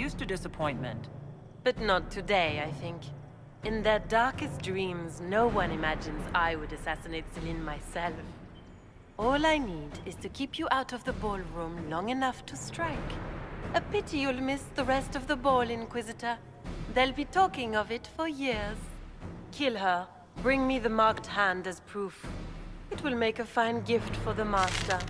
used to disappointment. But not today, I think. In their darkest dreams, no one imagines I would assassinate Celine myself. All I need is to keep you out of the ballroom long enough to strike. A pity you'll miss the rest of the ball, Inquisitor. They'll be talking of it for years. Kill her. Bring me the marked hand as proof. It will make a fine gift for the Master.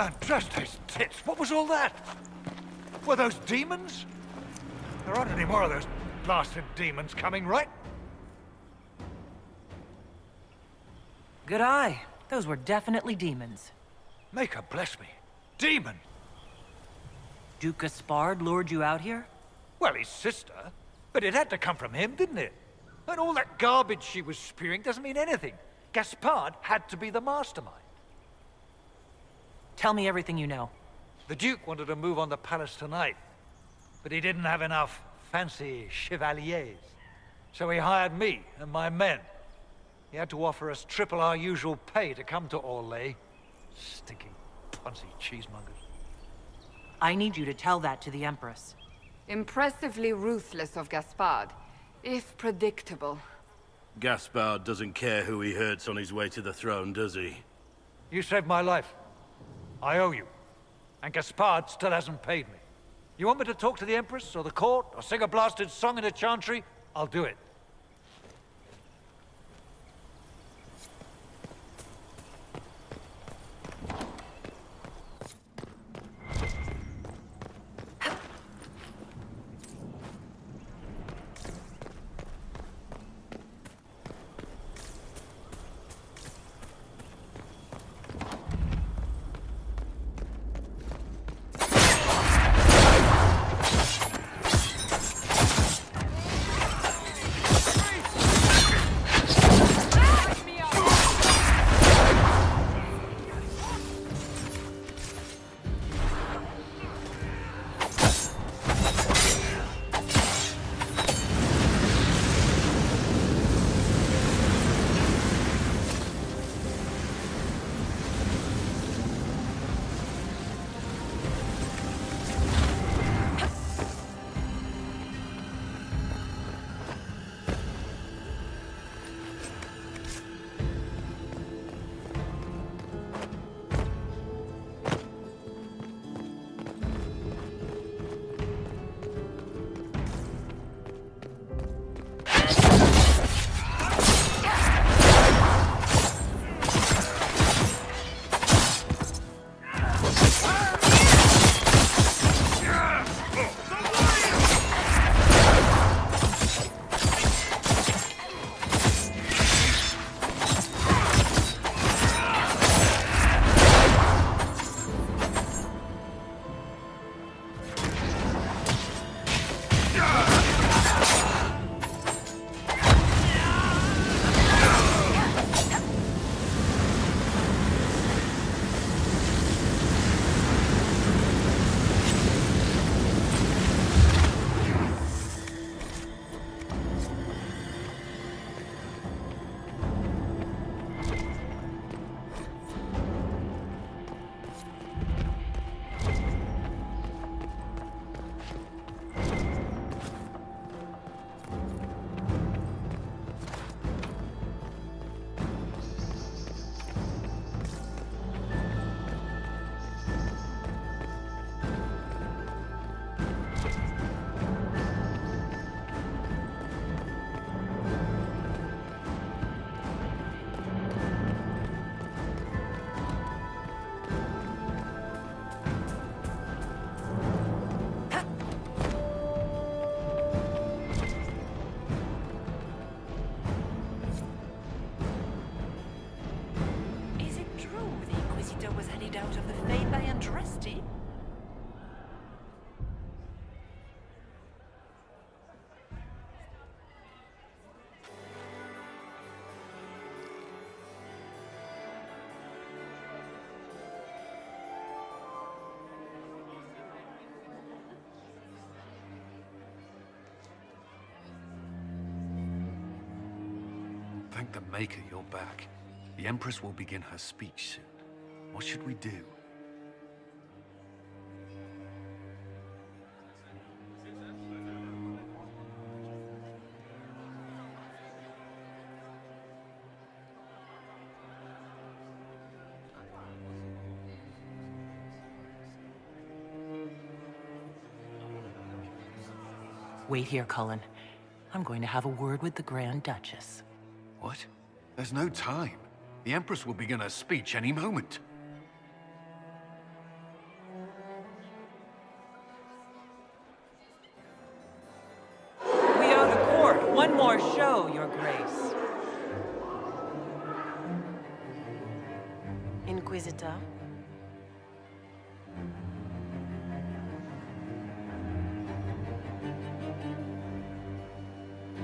And just his tits, what was all that? Were those demons? There aren't any more of those blasted demons coming, right? Good eye. Those were definitely demons. Maker bless me. Demon! Duke Gaspard lured you out here? Well, his sister. But it had to come from him, didn't it? And all that garbage she was spewing doesn't mean anything. Gaspard had to be the mastermind. Tell me everything you know. The Duke wanted to move on the palace tonight, but he didn't have enough fancy chevaliers. So he hired me and my men. He had to offer us triple our usual pay to come to Orlais. Stinking, punsy cheesemongers. I need you to tell that to the Empress. Impressively ruthless of Gaspard, if predictable. Gaspard doesn't care who he hurts on his way to the throne, does he? You saved my life. I owe you. And Gaspard still hasn't paid me. You want me to talk to the Empress, or the court, or sing a blasted song in a chantry? I'll do it. Thank the Maker you're back. The Empress will begin her speech soon. What should we do? Wait here, Cullen. I'm going to have a word with the Grand Duchess. What? There's no time. The Empress will begin her speech any moment. We owe the court one more show, Your Grace. Inquisitor.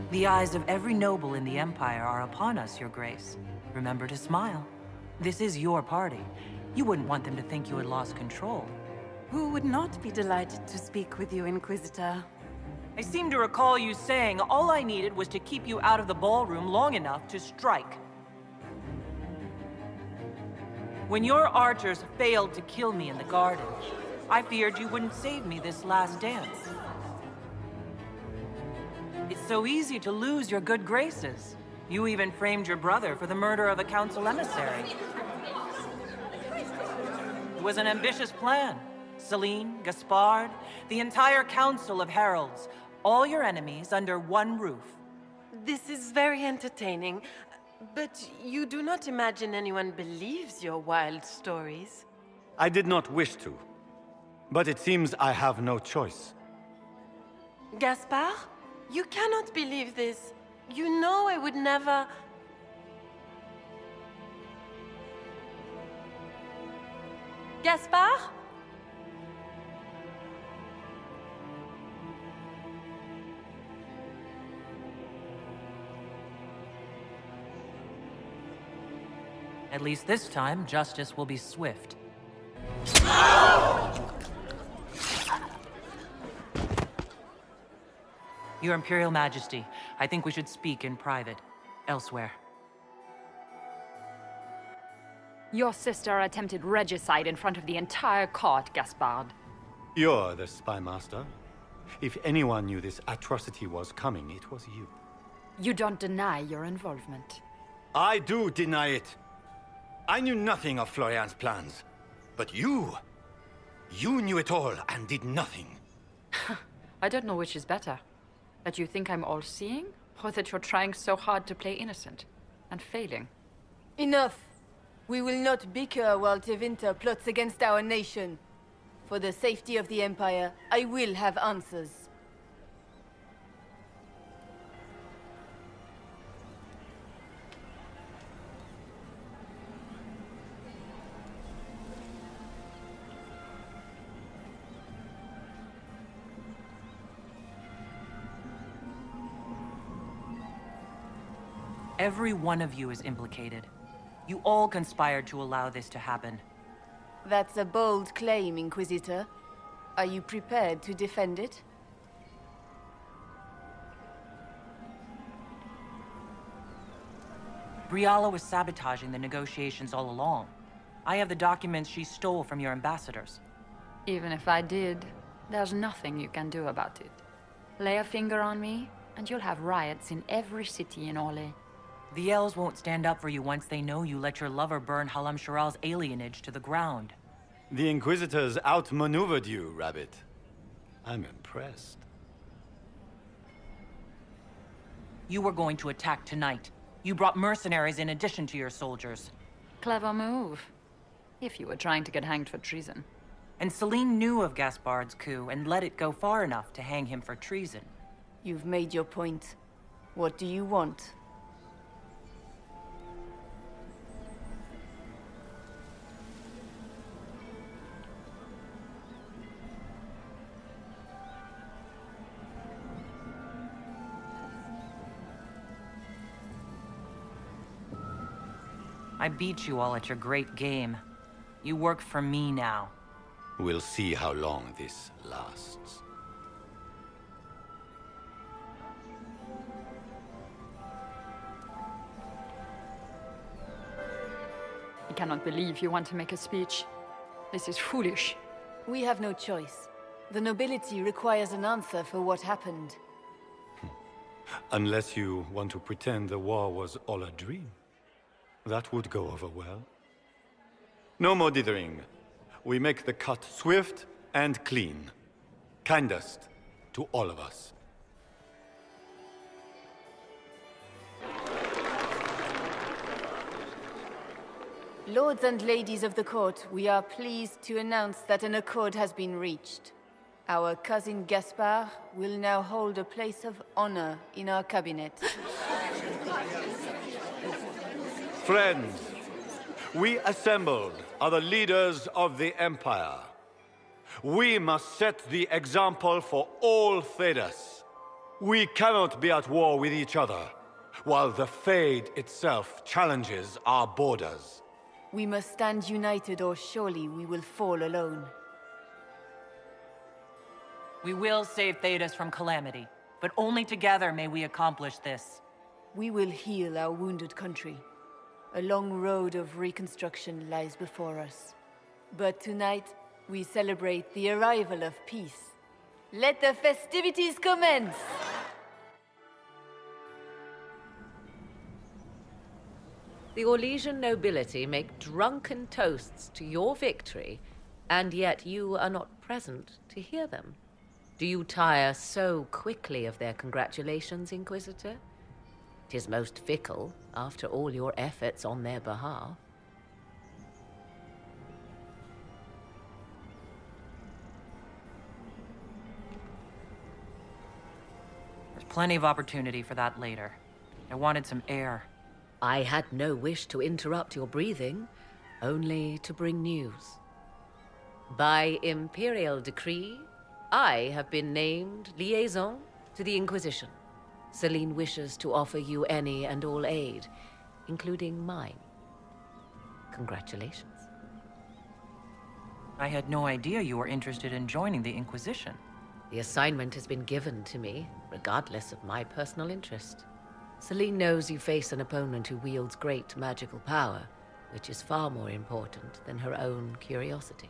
The eyes of every noble in the Empire are upon us, Your Grace. Remember to smile. This is your party. You wouldn't want them to think you had lost control. Who would not be delighted to speak with you, Inquisitor? I seem to recall you saying all I needed was to keep you out of the ballroom long enough to strike. When your archers failed to kill me in the garden, I feared you wouldn't save me this last dance. It's so easy to lose your good graces. You even framed your brother for the murder of a council emissary. It was an ambitious plan. Celine, Gaspard, the entire council of heralds, all your enemies under one roof. This is very entertaining, but you do not imagine anyone believes your wild stories. I did not wish to, but it seems I have no choice. Gaspard? You cannot believe this. You know I would never... Gaspard? At least this time, justice will be swift. Your Imperial Majesty, I think we should speak in private, elsewhere. Your sister attempted regicide in front of the entire court, Gaspard. You're the spy master. If anyone knew this atrocity was coming, it was you. You don't deny your involvement. I do deny it. I knew nothing of Florian's plans. But you knew it all and did nothing. I don't know which is better. That you think I'm all-seeing, or that you're trying so hard to play innocent, and failing. Enough! We will not bicker while Tevinter plots against our nation. For the safety of the Empire, I will have answers. Every one of you is implicated. You all conspired to allow this to happen. That's a bold claim, Inquisitor. Are you prepared to defend it? Briala was sabotaging the negotiations all along. I have the documents she stole from your ambassadors. Even if I did, there's nothing you can do about it. Lay a finger on me, and you'll have riots in every city in Orlais. The elves won't stand up for you once they know you let your lover burn Halam Sharal's alienage to the ground. The Inquisitors outmaneuvered you, Rabbit. I'm impressed. You were going to attack tonight. You brought mercenaries in addition to your soldiers. Clever move. If you were trying to get hanged for treason. And Celine knew of Gaspard's coup and let it go far enough to hang him for treason. You've made your point. What do you want? I beat you all at your great game. You work for me now. We'll see how long this lasts. cannot believe you want to make a speech. This is foolish. We have no choice. The nobility requires an answer for what happened. Unless you want to pretend the war was all a dream. That would go over well. No more dithering. We make the cut swift and clean. Kindest to all of us. Lords and ladies of the court, we are pleased to announce that an accord has been reached. Our cousin Gaspard will now hold a place of honor in our cabinet. Friends, we assembled are the leaders of the Empire. We must set the example for all Thedas. We cannot be at war with each other, while the Fade itself challenges our borders. We must stand united or surely we will fall alone. We will save Thedas from calamity, but only together may we accomplish this. We will heal our wounded country. A long road of reconstruction lies before us. But tonight, we celebrate the arrival of peace. Let the festivities commence! The Orlesian nobility make drunken toasts to your victory, and yet you are not present to hear them. Do you tire so quickly of their congratulations, Inquisitor? 'Tis most fickle, after all your efforts on their behalf. There's plenty of opportunity for that later. I wanted some air. I had no wish to interrupt your breathing, only to bring news. By imperial decree, I have been named liaison to the Inquisition. Celine wishes to offer you any and all aid, including mine. Congratulations. I had no idea you were interested in joining the Inquisition. The assignment has been given to me, regardless of my personal interest. Celine knows you face an opponent who wields great magical power, which is far more important than her own curiosity.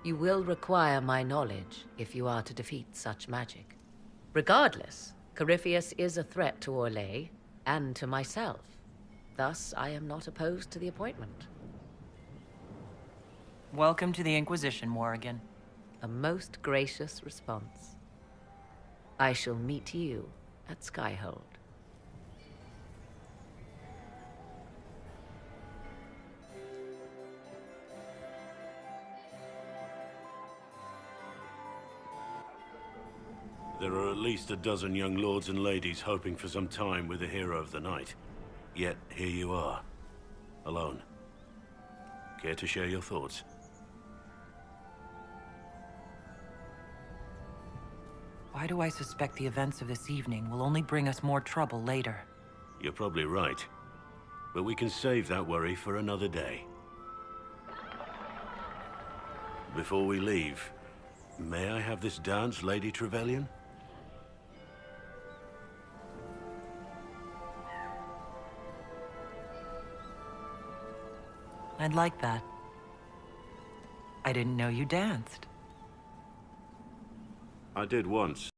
You will require my knowledge if you are to defeat such magic. Regardless, Corypheus is a threat to Orlais and to myself. Thus, I am not opposed to the appointment. Welcome to the Inquisition, Morrigan. A most gracious response. I shall meet you at Skyhold. There are at least a dozen young lords and ladies hoping for some time with the hero of the night. Yet, here you are. Alone. Care to share your thoughts? Why do I suspect the events of this evening will only bring us more trouble later? You're probably right. But we can save that worry for another day. Before we leave, may I have this dance, Lady Trevelyan? I'd like that. I didn't know you danced. I did once.